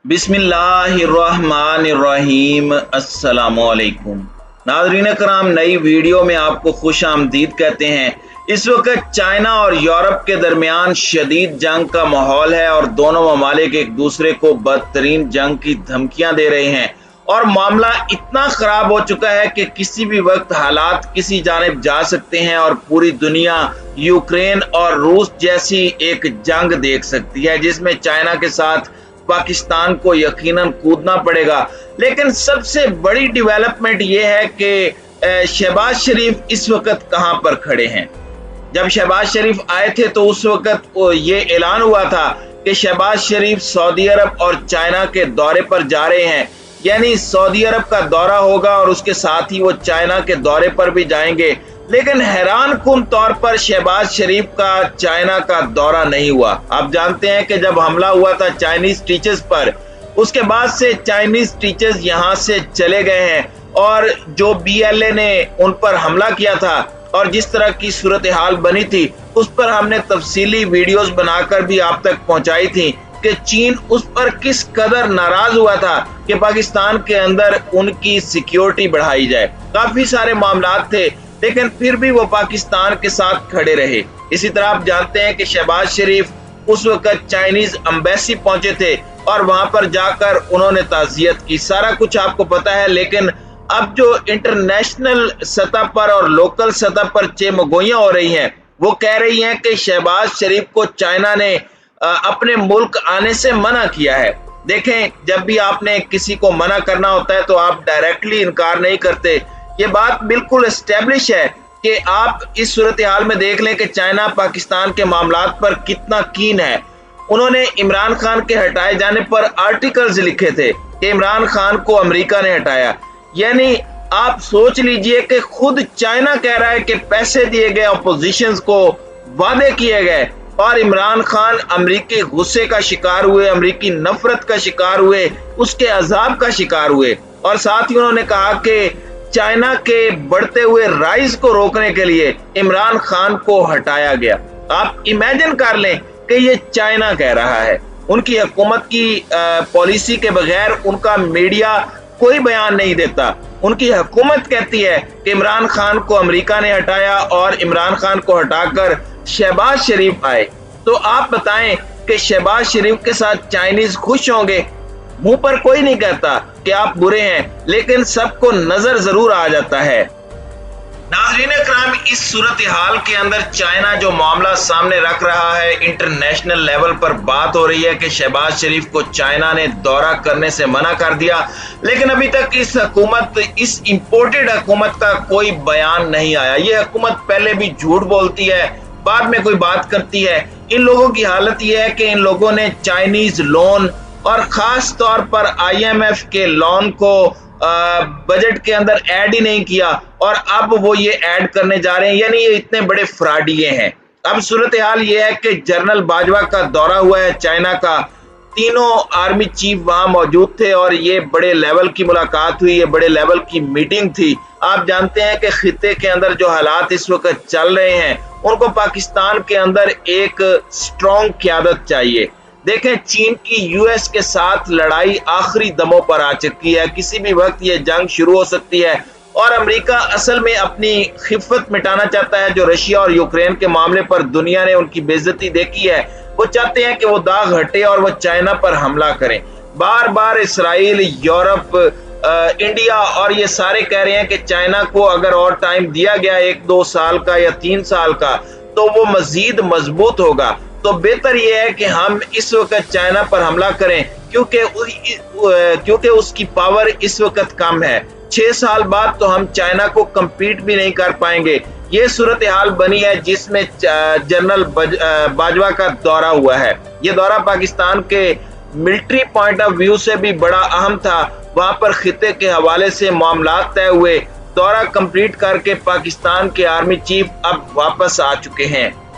बिस्मिल्लाहिर्रहमानिर्रहीम। अस्सलामुअलैकुम नाज़रीन कराम, नई वीडियो में आपको खुश आमदीद कहते हैं। इस वक्त चाइना और यूरोप के दरमियान शदीद जंग का माहौल है और दोनों ममालिक एक दूसरे को बदतरीन जंग की धमकियां दे रहे हैं और मामला इतना खराब हो चुका है कि किसी भी वक्त हालात किसी जानिब जा सकते हैं और पूरी दुनिया यूक्रेन और रूस जैसी एक जंग देख सकती है जिसमें चाइना के साथ पाकिस्तान को यकीनन कूदना पड़ेगा। लेकिन सबसे बड़ी डेवलपमेंट यह है कि शहबाज शरीफ इस वक्त कहां पर खड़े हैं। जब शहबाज शरीफ आए थे तो उस वक्त ये ऐलान हुआ था कि शहबाज शरीफ सऊदी अरब और चाइना के दौरे पर जा रहे हैं, यानी सऊदी अरब का दौरा होगा और उसके साथ ही वो चाइना के दौरे पर भी जाएंगे। लेकिन हैरान कुन तौर पर शहबाज शरीफ का चाइना का दौरा नहीं हुआ। आप जानते हैं कि जब हमला हुआ था चाइनीज टीचर्स पर, उसके बाद से चाइनीज टीचर्स यहां से चले गए हैं और जो BLA ने उन पर हमला किया था और जिस तरह की सूरत हाल बनी थी उस पर हमने तफसीली वीडियोस बनाकर भी आप तक पहुंचाई थी कि चीन उस पर किस कदर नाराज हुआ था कि पाकिस्तान के अंदर उनकी सिक्योरिटी बढ़ाई जाए। काफी सारे मामलात थे लेकिन फिर भी वो पाकिस्तान के साथ खड़े रहे। इसी तरह आप जानते हैं कि शहबाज शरीफ उस वक्त चाइनीज एम्बेसी पहुंचे थे और वहां पर जाकर उन्होंने ताज़ियत की। सारा कुछ आपको पता है। लेकिन अब जो इंटरनेशनल सतह पर और लोकल सतह पर चेमगोइयां हो रही हैं, वो कह रही हैं कि शहबाज शरीफ को चाइना ने अपने मुल्क आने से मना किया है। देखें, जब भी आपने किसी को मना करना होता है तो आप डायरेक्टली इनकार नहीं करते। ये बात बिल्कुल एस्टेब्लिश है कि आप इस सूरत हाल में देख लें कि चाइना पाकिस्तान के मामलात पर कितना कीन है। उन्होंने इमरान खान के हटाए जाने पर आर्टिकल्स लिखे थे कि इमरान खान को अमेरिका ने हटाया। यानी आप सोच लीजिए कि खुद चाइना कह रहा है कि पैसे दिए गए अपोजिशंस को, वादे किए गए, और इमरान खान अमेरिकी गुस्से का शिकार हुए, अमेरिकी नफरत का शिकार हुए, उसके अजाब का शिकार हुए। और साथ ही उन्होंने कहा कि चाइना के बढ़ते हुए राइज को रोकने के लिए इमरान खान को हटाया गया। आप इमेजिन कर लें कि ये चाइना कह रहा है। उनकी हुकूमत की पॉलिसी के बगैर उनका मीडिया कोई बयान नहीं देता। उनकी हुकूमत कहती है कि इमरान खान को अमेरिका ने हटाया और इमरान खान को हटाकर शहबाज शरीफ आए। तो आप बताएं कि शहबाज शरीफ के साथ चाइनीज खुश होंगे? मुंह पर कोई नहीं कहता कि आप बुरे हैं, लेकिन सबको नजर जरूर आ जाता है। नाज़रीन इकराम, इस सूरत हाल के अंदर चाइना जो मामला सामने रख रहा है, इंटरनेशनल लेवल पर बात हो रही है कि शहबाज शरीफ को चाइना ने दौरा करने से मना कर दिया। लेकिन अभी तक इस इंपोर्टेड हुकूमत का कोई बयान नहीं आया। ये हुकूमत पहले भी झूठ बोलती है, बाद में कोई बात करती है। इन लोगों की हालत यह है कि इन लोगों ने चाइनीज लोन और खास तौर पर IMF के लोन को बजट के अंदर ऐड ही नहीं किया और अब वो ये ऐड करने जा रहे हैं। यानी ये इतने बड़े फ्रॉडिये हैं। अब सूरत हाल ये है कि जनरल बाजवा का दौरा हुआ है चाइना का। तीनों आर्मी चीफ वहां मौजूद थे और ये बड़े लेवल की मुलाकात हुई, ये बड़े लेवल की मीटिंग थी। आप जानते हैं कि खित्ते के अंदर जो हालात इस वक्त चल रहे हैं, उनको पाकिस्तान के अंदर एक स्ट्रॉन्ग क़यादत चाहिए। देखें, चीन की US के साथ लड़ाई आखिरी दमों पर आ चुकी है। किसी भी वक्त ये जंग शुरू हो सकती है और अमेरिका असल में अपनी खिफत मिटाना चाहता है। जो रशिया और यूक्रेन के मामले पर दुनिया ने उनकी बेइज्जती देखी है, वो चाहते हैं कि वो दाग हटे और वो चाइना पर हमला करें। बार बार इसराइल, यूरोप, इंडिया और ये सारे कह रहे हैं कि चाइना को अगर और टाइम दिया गया 1-2 साल का या 3 साल का, तो वो मजीद मजबूत होगा। तो बेहतर यह है कि हम इस वक्त चाइना पर हमला करें क्योंकि उसकी पावर इस वक्त कम है। 6 साल बाद तो हम चाइना को compete भी नहीं कर पाएंगे। ये सूरत हाल बनी है जिसमें जनरल बाजवा का दौरा हुआ है। ये दौरा पाकिस्तान के मिलिट्री पॉइंट ऑफ व्यू से भी बड़ा अहम था। वहां पर खिते के हवाले से मामलात तय हुए। दौरा कंप्लीट करके पाकिस्तान के आर्मी चीफ अब वापस आ चुके हैं।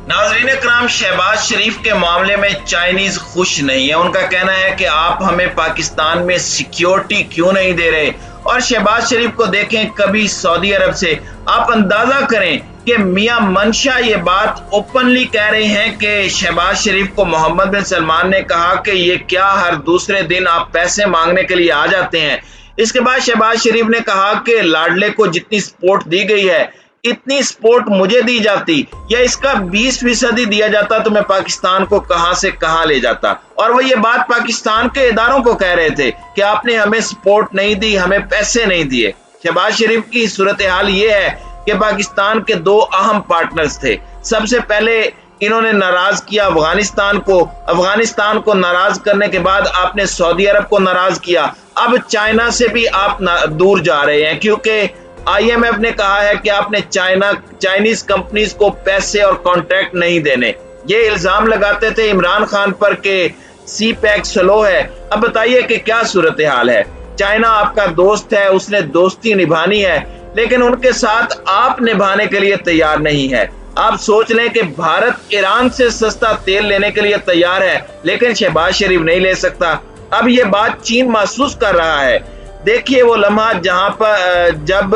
नाज़रीन इकराम, शहबाज शरीफ के मामले में चाइनीज खुश नहीं है। उनका कहना है कि आप हमें पाकिस्तान में सिक्योरिटी क्यों नहीं दे रहे और शहबाज शरीफ को देखें कभी सऊदी अरब से। आप अंदाजा करें कि मियां मंशा ये बात ओपनली कह रहे हैं कि शहबाज शरीफ को मोहम्मद बिन सलमान ने कहा कि ये क्या हर दूसरे दिन आप पैसे मांगने के लिए आ जाते हैं। इसके बाद शहबाज शरीफ ने कहा कि लाडले को जितनी सपोर्ट दी गई है इतनी सपोर्ट मुझे दी जाती या इसका 20% दिया जाता तो मैं पाकिस्तान को कहां से कहां ले जाता। और वो ये बात पाकिस्तान के इदारों को कह रहे थे कि आपने हमें सपोर्ट नहीं दी, हमें पैसे नहीं दिए। शहबाज शरीफ की सूरत हाल ये है कि पाकिस्तान के दो अहम पार्टनर्स थे। सबसे पहले इन्होंने नाराज किया अफगानिस्तान को नाराज करने के बाद आपने सऊदी अरब को नाराज किया। अब चाइना से भी आप दूर जा रहे हैं क्योंकि IMF ने कहा है कि आपने चाइनीज कंपनीज को पैसे और कॉन्ट्रैक्ट नहीं देने। ये इल्जाम लगाते थे इमरान खान पर कि CPEC स्लो है। अब बताइए कि क्या सूरत हाल है। चाइना आपका दोस्त है, उसने दोस्ती निभानी है, लेकिन उनके साथ आप निभाने के लिए तैयार नहीं है। आप सोच लें कि भारत ईरान से सस्ता तेल लेने के लिए तैयार है, लेकिन शहबाज शरीफ नहीं ले सकता। अब ये बात चीन महसूस कर रहा है। देखिए वो लम्हा जहां पर जब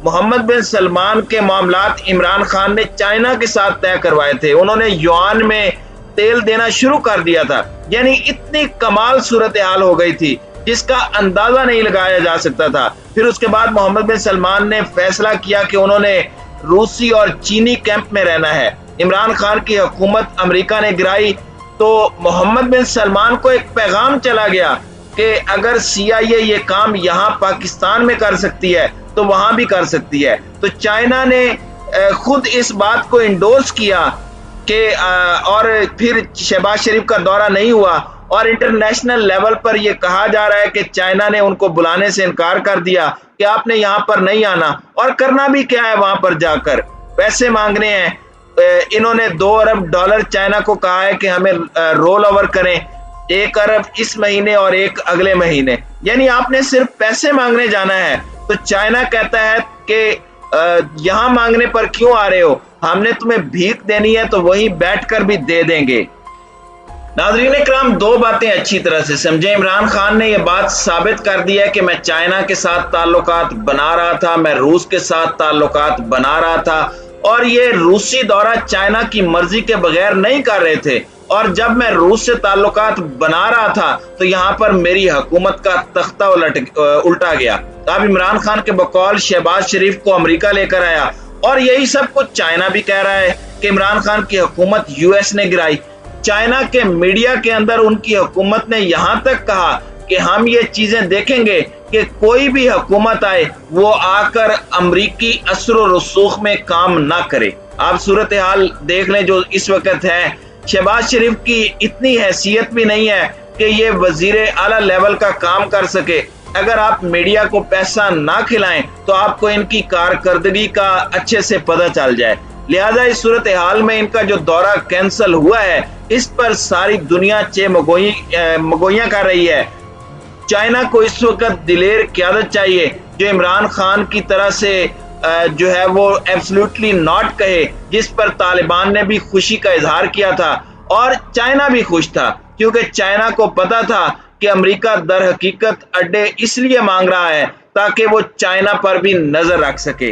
मोहम्मद बिन सलमान के मामलात इमरान खान ने चाइना के साथ तय करवाए थे, उन्होंने युआन में तेल देना शुरू कर दिया था। यानी इतनी कमाल सूरत हाल हो गई थी जिसका अंदाजा नहीं लगाया जा सकता था। फिर उसके बाद मोहम्मद बिन सलमान ने फैसला किया कि उन्होंने रूसी और चीनी कैंप में रहना है। इमरान खान की हुकूमत अमेरिका ने गिराई तो मोहम्मद बिन सलमान को एक पैगाम चला गया कि अगर CIA ये काम यहाँ पाकिस्तान में कर सकती है तो वहां भी कर सकती है। तो चाइना ने खुद इस बात को इंडोर्स किया कि और फिर शहबाज शरीफ का दौरा नहीं हुआ और इंटरनेशनल लेवल पर यह कहा जा रहा है कि चाइना ने उनको बुलाने से इनकार कर दिया कि आपने यहाँ पर नहीं आना। और करना भी क्या है, वहां पर जाकर पैसे मांगने हैं। इन्होंने $2 अरब चाइना को कहा है कि हमें रोल ओवर करें, 1 अरब इस महीने और 1 अगले महीने। यानी आपने सिर्फ पैसे मांगने जाना है। तो चाइना कहता है कि यहाँ मांगने पर क्यों आ रहे हो, हमने तुम्हें भीख देनी है तो वहीं बैठकर भी दे देंगे। नाज़रीन इकराम, दो बातें अच्छी तरह से समझें। इमरान खान ने यह बात साबित कर दी है कि मैं चाइना के साथ ताल्लुकात बना रहा था, मैं रूस के साथ ताल्लुकात बना रहा था और ये रूसी दौरा चाइना की मर्जी के बगैर नहीं कर रहे थे। और जब मैं रूस से ताल्लुकात बना रहा था तो यहाँ पर मेरी हुकूमत का तख्ता उल्टा गया। अब इमरान खान के बकौल शहबाज शरीफ को अमेरिका लेकर आया और यही सब कुछ चाइना भी कह रहा है कि इमरान खान की हुकूमत US ने गिराई। चाइना के मीडिया के अंदर उनकी हुकूमत ने यहाँ तक कहा कि हम ये चीजें देखेंगे कि कोई भी हुकूमत आए वो आकर अमरीकी असर रसूख में काम ना करे। आप सूरत हाल देख लें जो इस वक्त है। शहबाज शरीफ की इतनी हैसियत भी नहीं है कि ये वजीर आला लेवल का काम कर सके। अगर आप मीडिया को पैसा ना खिलाएं तो आपको इनकी कारकर्दगी का अच्छे से पता चल जाए। लिहाजा इस सूरत हाल में इनका जो दौरा कैंसिल हुआ है इस पर सारी दुनिया मगोइयां कर रही है। चाइना को इस वक्त दिलेर क़यादत चाहिए जो इमरान खान की तरह से जो है वो एब्सोल्युटली नॉट कहे, जिस पर तालिबान ने भी खुशी का इजहार किया था और चाइना भी खुश था क्योंकि चाइना को पता था कि अमेरिका दर हकीकत अड्डे इसलिए मांग रहा है ताकि वो चाइना पर भी नजर रख सके।